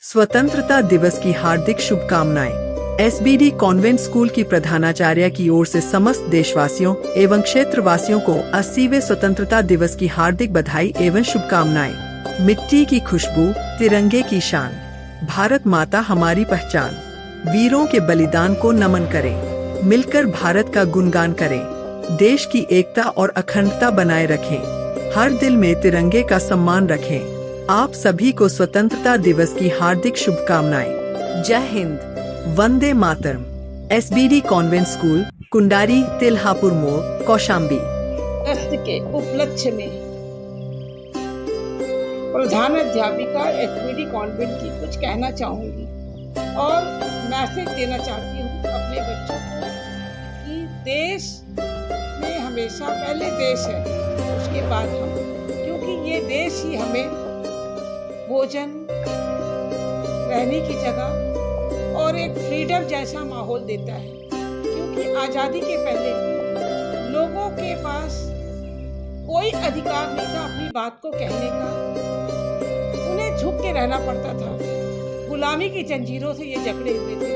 स्वतंत्रता दिवस की हार्दिक शुभकामनाएं। एसबीडी कॉन्वेंट स्कूल की प्रधानाचार्य की ओर से समस्त देशवासियों एवं क्षेत्रवासियों को 80वें स्वतंत्रता दिवस की हार्दिक बधाई एवं शुभकामनाएं। मिट्टी की खुशबू, तिरंगे की शान, भारत माता हमारी पहचान। वीरों के बलिदान को नमन करें, मिलकर भारत का गुणगान करें, देश की एकता और अखंडता बनाए रखें, हर दिल में तिरंगे का सम्मान रखें। आप सभी को स्वतंत्रता दिवस की हार्दिक शुभकामनाएं। जय Hind, Vande Mataram. SBD convent school, Kundari, Tilhapur मोड़, कौशाम्बी। अगस्त के उपलक्ष्य में प्रधान अध्यापिका एसबीडी कॉन्वेंट की कुछ कहना चाहूंगी और मैसेज देना चाहती हूँ अपने बच्चों को कि देश में हमेशा पहले देश है, उसके बाद हम, क्योंकि ये देश ही हमें भोजन, रहने की जगह और एक फ्रीडम जैसा माहौल देता है। क्योंकि आज़ादी के पहले लोगों के पास कोई अधिकार नहीं था अपनी बात को कहने का, उन्हें झुक के रहना पड़ता था, गुलामी की जंजीरों से ये जकड़े हुए थे।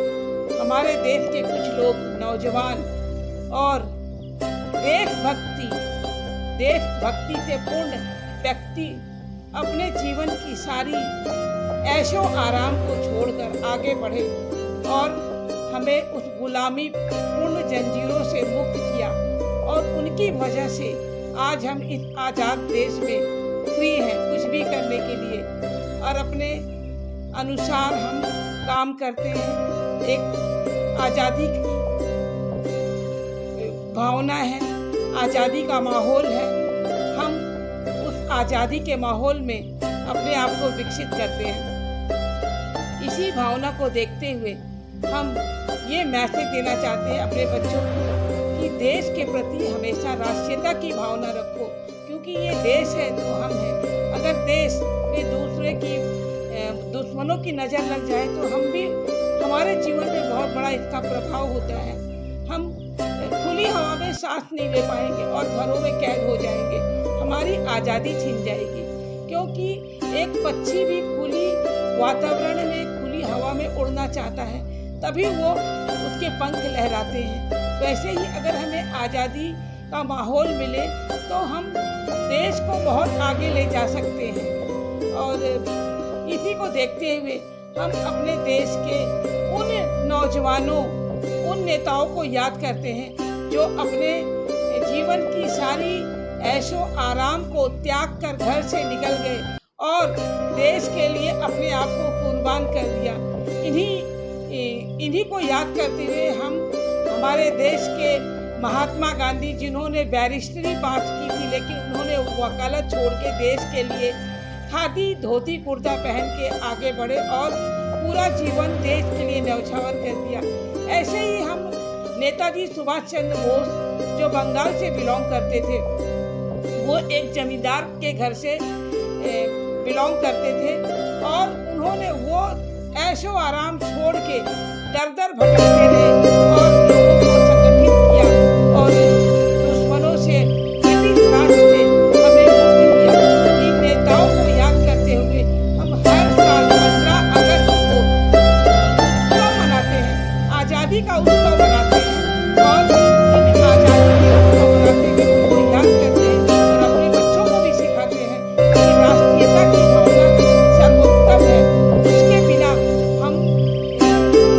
हमारे देश के कुछ लोग, नौजवान और देशभक्ति से पूर्ण व्यक्ति अपने जीवन की सारी ऐशो आराम को छोड़कर आगे बढ़े और हमें उस गुलामी पूर्ण जंजीरों से मुक्त किया, और उनकी वजह से आज हम इस आज़ाद देश में फ्री हैं कुछ भी करने के लिए, और अपने अनुसार हम काम करते हैं। एक आज़ादी की भावना है, आज़ादी का माहौल है, हम उस आज़ादी के माहौल में अपने आप को विकसित करते हैं। इसी भावना को देखते हुए हम ये मैसेज देना चाहते हैं अपने बच्चों को कि देश के प्रति हमेशा राष्ट्रीयता की भावना रखो, क्योंकि ये देश है तो हम हैं। अगर देश में दूसरे की दुश्मनों की नज़र लग जाए तो हम भी, हमारे जीवन में बहुत बड़ा इसका प्रभाव होता है। हम खुली हवा में सांस नहीं ले पाएंगे और घरों में कैद हो जाएंगे, हमारी आज़ादी छिन जाएगी। क्योंकि एक पक्षी भी खुली वातावरण में, खुली हवा में उड़ना चाहता है, तभी वो उसके पंख लहराते हैं। वैसे ही अगर हमें आज़ादी का माहौल मिले तो हम देश को बहुत आगे ले जा सकते हैं। और इसी को देखते हुए हम अपने देश के उन नौजवानों, उन नेताओं को याद करते हैं जो अपने जीवन की सारी ऐशो आराम को त्याग कर घर से निकल गए और देश के लिए अपने आप को कुर्बान कर दिया। इन्हीं को याद करते हुए हम हमारे देश के महात्मा गांधी, जिन्होंने बैरिस्टरी पास की थी लेकिन उन्होंने वकालत छोड़ के देश के लिए खादी, धोती, कुर्ता पहन के आगे बढ़े और पूरा जीवन देश के लिए न्यौछावर कर दिया। ऐसे ही हम नेताजी सुभाष चंद्र बोस, जो बंगाल से बिलोंग करते थे, वो एक जमींदार के घर से बिलोंग करते थे और उन्होंने वो ऐशो आराम छोड़ के दर भटकते रहे और लोगों को संगठित किया और दुश्मनों से, ब्रिटिश राज से हमें मुक्त किया। इन नेताओं को याद करते हुए हम हर साल 15 अगस्त को उत्सव मनाते हैं, आज़ादी का उत्सव मनाते हैं और इन आज़ादी के उत्सव मनाते हुए उनको याद करते हैं और अपने बच्चों को भी सिखाते हैं कि राष्ट्रीयता की भावना सर्वोत्तम है। उसके बिना हम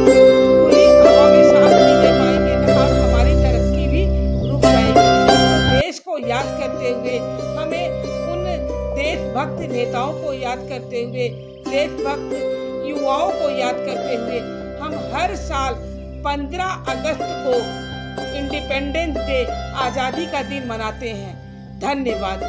खुली हवा में सांस नहीं ले पाएंगे, न हमारी तरक्की भी रुक जाएगी। तो देश को याद करते हुए, हमें उन देशभक्त नेताओं को याद करते हुए, देशभक्त युवाओं को याद करते हुए हम हर साल 15 अगस्त को इंडिपेंडेंस डे, आज़ादी का दिन मनाते हैं। धन्यवाद।